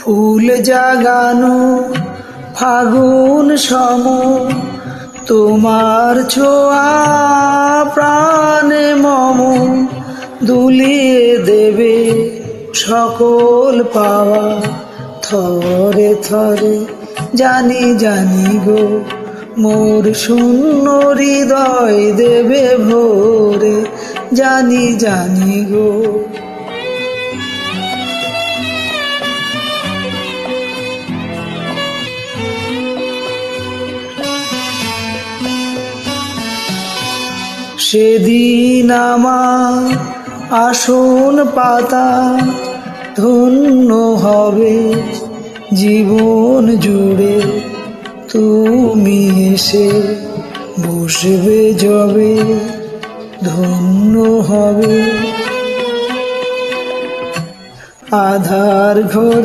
ফুল জাগানো ফাগুন সম তোমার ছোঁয়া প্রাণে মম দুলিয়ে দেবে সকল পাওয়া থরে থরে জানি জানি গো মোর শূন্য হৃদয় দেবে ভোরে জানি জানি গো। সেদিন আমার আসন পাতা ধন্য হবে জীবন জুড়ে তুমি এসে বসবে যবে ধন্য হবে আধার ঘরে।